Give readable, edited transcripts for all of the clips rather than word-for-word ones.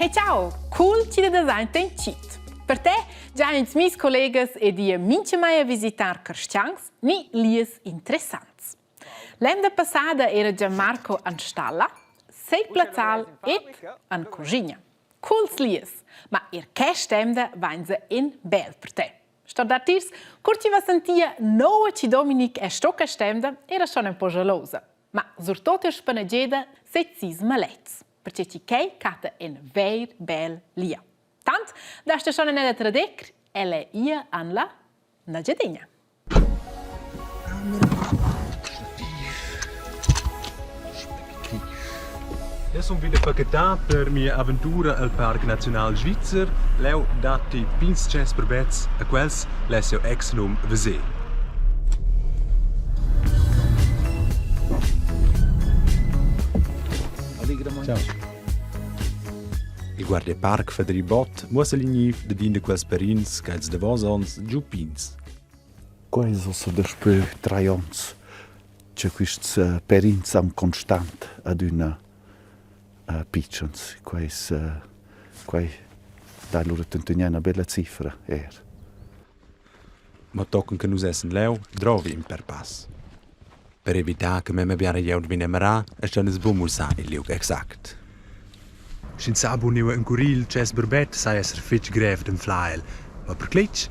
Hey ciao, cool ci da design ten cit. Per te, già ins mis collegas e die minche mai a visitar Carstians, ni lies interessants. L'enda passada era Gianmarco an Stalla, sei plazzal et an Cugina. Cools lies, ma che stemda vainza in bel per te. Sto da tirs, curti va sentia noa ci Dominic e stocca stemda era schon un po' gelosa. Ma surtot er spanageda sei sis malets. Perché ci kei cata in ver bel lia. Tant, da sta schon nella tradec, elle ia an la Nagiadegna. Io sono wieder pacchetà per mia avventura al Parc Nacional Svizzer. Leu dati pins chess per bets a quels lesio ex num vese. Ciao. Il guardiaparc Federi Bot muossa l'igniv de din de quels perins che els davos ons giù pins. Questo so despö 3 ans c'è quist perins am constant ad una pitchens. Quai dai loro tentugna una bella cifra Ma tocken che nus essen leu drovi in per pass. Per evitar che me abbiare jeud vinemerà, è schon es bumulsa il liug exact. Sin sabu niu un curil chess per bet sai esser fitch greve dem flael. Ma per clitch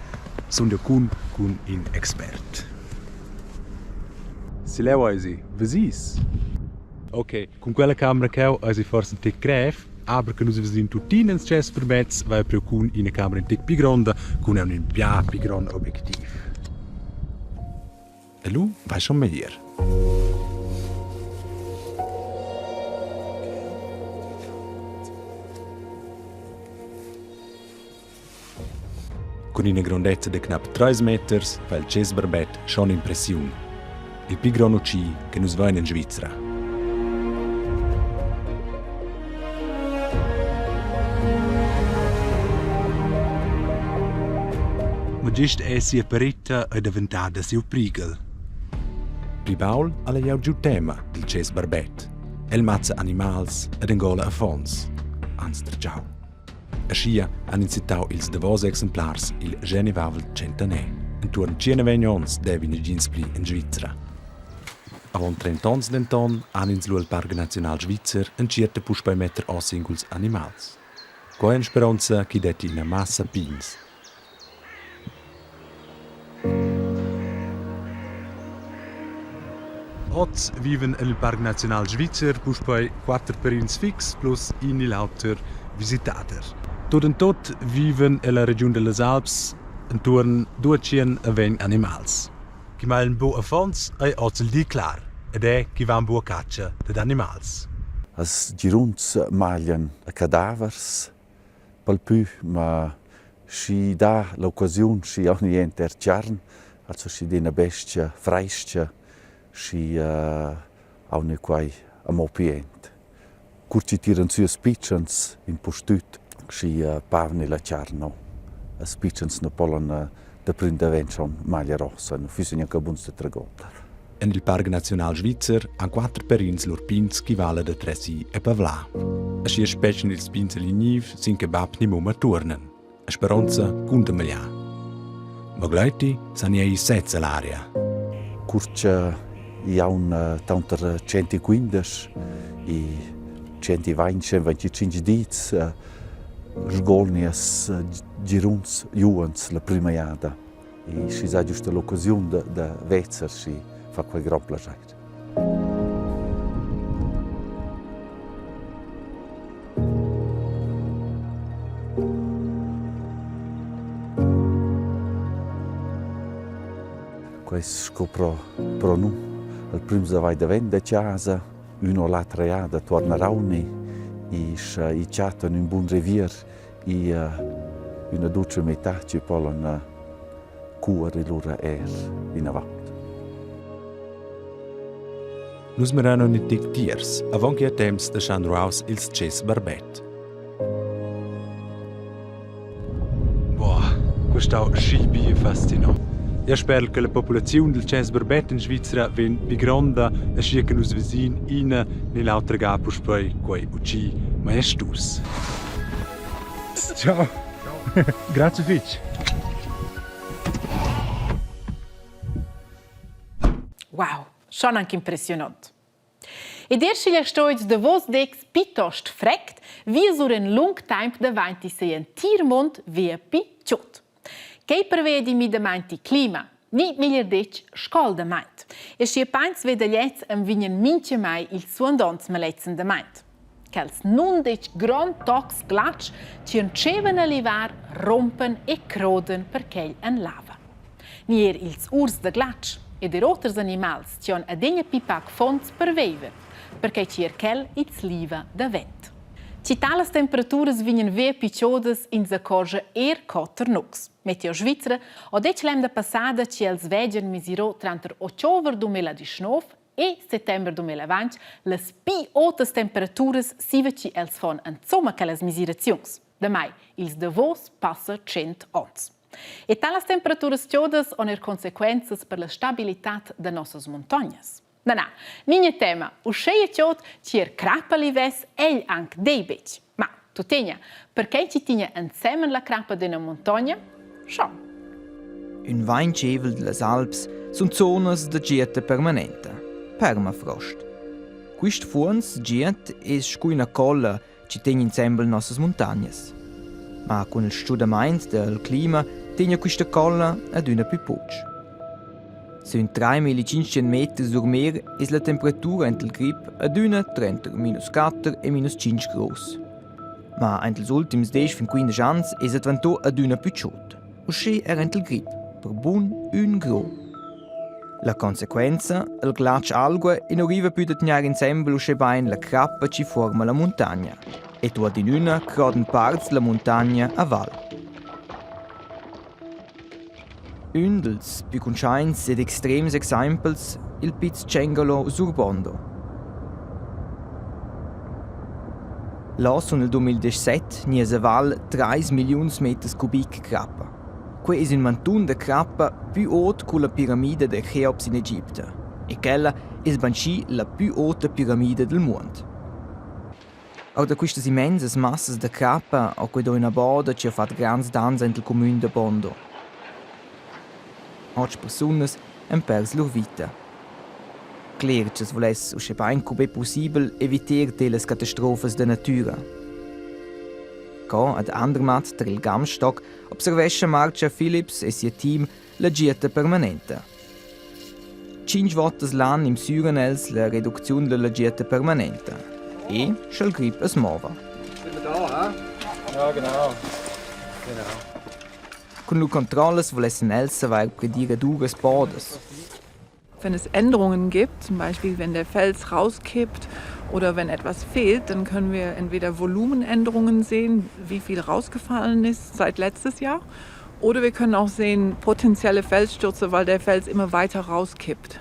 sono cun in expert. Si leu eisi, vesis. Ok, con quella camera che ho eisi forse un tic greve, aber che nus vesin tutinens chess per bets, vai più cun in una camera un tic più grande, con un bia più grande obiettivo. E lu vai schon meglier. Con una grandezza di knapp 3 meters fa il chess barbet schon impressione. Il più grande ucci che nus va in Svizzera. Ma gist è sia peretta ed avventada sia prigel. Pribaul alla jau giù tema del chess barbet. El mazza animals ed engola a fons. Anster ciao. A scia han incitau ils davos exemplars il Genevavel centanè. Intorno 120 ons devin ginspli in Svizzera. Avon 30 ons denton han ins lu al Parc Nacional Svizzer encierte puspei metter o singuls animals. Qua en speranza chi detti in a massa pins. Oz viven nel Parc Nacional Svizzer puspei 4 perins fix plus in lauter visitater. Tot en tot viven nella regione delle Alps intorno 220 animals. Chi malen bo a fons è ozel di clar, ed è chi van bo a caccia ded animals. As giruns maglian a cadavers pel pü, ma si dà l'occasione si ogni enter charn, also si dena bestia freiscia si aune quai amopient. Curci tiran su spiccians in postut si pavne la charno. As spiccians ne pollan da prinde venchon maglia rossa, no fisegna che buns de tragotta. En il Parc Nacional Svizzer han 4 perins lor pins chi vala da Tressi e Pavlà. A scia specien ils pins all'igniv sin che bab ni mumma turnen. A speranza cunta meglià. Ma gleiti san ei setza l'aria. Curcia i ha un tanter 115 i 125 diz sgolnias giruns juans la prima iada. E si sa giusta l'occasione da vezzer si fa quel gran piacere. Questo scopro pro nu. Al primo vai da vende casa, uno l'altra iada torna rauni, i chattano in buon rivier, una dolce metà ci polano cuore loro in avanti. Nus merano ni tic tiers, avon che a temps de chandro aus ils chess barbet. Boah, questo scibi fascinante. Io spero che la popolazione del chess barbet in Svizzera ven più grande e sia che nos vesin in nell'altra gapus poi quei ucci maestus. Ciao. Grazie Fitch. Wow, schon anche impressionante. Ed erst stoits de vos dex piuttost fregt, wie sur un lung temp davanti se un tirmont via picciut. Che prevedi mi damanti clima, ni miglior dec scaldament. E si pains vede liez am vignen mince mai il suondons maletzen dament. Ch'els nun dec grand tocs glatsch ci enceven a livar, rompen e croden per ch'el en lava. Ni ils urs de glatsch ed oters animals ci on adegna pipac fonts per veiver, perché ci ch'el ils liva da vent. Ci talas temperaturas vignen vea picciodas in sa cosa cotter nux. Meteo Svizzera o dec l'em da passada ci els vegen misiro tranter october 2019 e settember 2020 las pi otas temperaturas siva ci els fon insomma che las misirazions. Da mai, ils davos passa 100 ons. E talas temperaturas ciodas on consequenzas per la stabilitat de nossas montanhas. Na, ninha tema, o cheia ciot ci crappa lives el anc deibec. Ma, tu tegna, perché ci tinha insieme la crappa d'una montagna? Schau. Un weincevel de las Alps sunt zonas de gieta permanenta, permafrost. Quist fuons giet es scuina colla ci tegna insieme nossas montagnas. Ma con il studament del clima tegna quista colla ad una più puig. Sunt 3.500 metri sur mer es la temperatura entel grip ad una trenta -4 e -5 gros. Ma entels ultims 10-15 ans es adventò ad una più ciut. Usce er entel grip, per bun un gro. La consequenza, il glatsch algua e non arriva più da tenere insieme usce bain la crappa ci forma la montagna. E tu ad in una croden parts la montagna a val. Un dels più conscients ed extrems exemples il Piz Cengolo sur Bondo. Là nel 2017 nies a val 3 milions meters cubic crappa. Que es un mantun de crappa più haut che la piramide de Cheops in Egipte. E quella es banci la più alta piramide del mondo. Auch da queste immense massas de crappa o que do in borda ci ha fatto grans danza in il comune de Bondo. 8 personas han pers lor vita. Cler che es voless usce bain come possibel eviter delas catastrofes de natura. Co ad Andermatt der il Gamstock observesce Marcia Phillips e sia team la gieta permanente. 5 volte l'anno im Süden els la riduzione della gieta permanente e schel grip es mova. Sind wir da, hä? Ja, genau. Con le Kontrolles volessen els savoir predire dures Bodes. Wenn es Änderungen gibt, zum Beispiel wenn der Fels rauskippt oder wenn etwas fehlt, dann können wir entweder Volumenänderungen sehen, wie viel rausgefallen ist seit letztes Jahr, oder wir können auch sehen potenzielle Felsstürze, weil der Fels immer weiter rauskippt.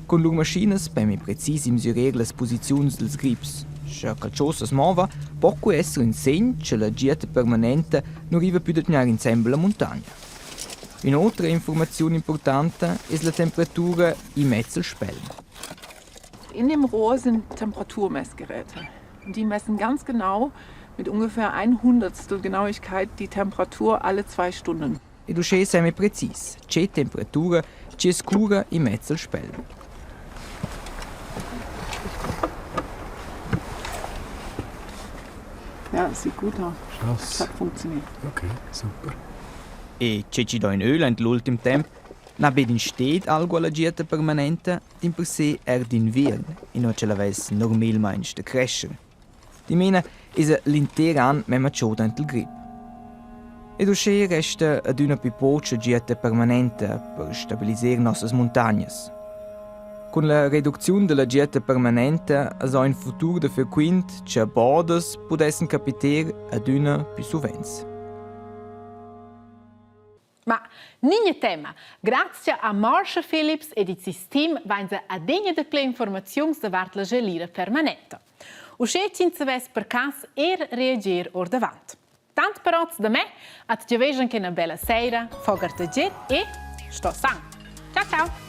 Con lur maschines per mi precisi misurare las posizions dels grips. Se calcios es mova, può essere un segno che la gieta permanente non arriva più a tenere insieme la montagna. Un'altra informazione importante è la temperatura in mezzo al spello. In dem Rohr sind Temperaturmessgeräte. Die messen ganz genau mit ungefähr 1/100 Genauigkeit die Temperatur alle 2 Stunden. E du sei semi precis, c'è temperatura c'è scura in mezzo al spello. Ja, das sieht gut aus. Das hat funktioniert. Okay, super. E c'è ci do in öl nell'ultimo tempo, na bed in sted algo alla gieta permanente, din per sé d'invern, e non ce l'avesse normalmente da crescere. Di mena è l'intero anno memma ciò dentro il grip. E dosce resta ad una pipocia gieta permanente per stabilizzare nostre montagne. Con la riduzione della gieta permanente, ha in futuro da frequent che bordes potessero capitare ad una più sovvenza. Ma ninja tema, grazie a Marcia Phillips e il sistema vengono a degna de ple informazioni davart la gelira permanente. Usce ci inseves per cas reagir or davant. Tant però da me, at già vejan che una bella sera, fogartegget e sto san. Ciao ciao!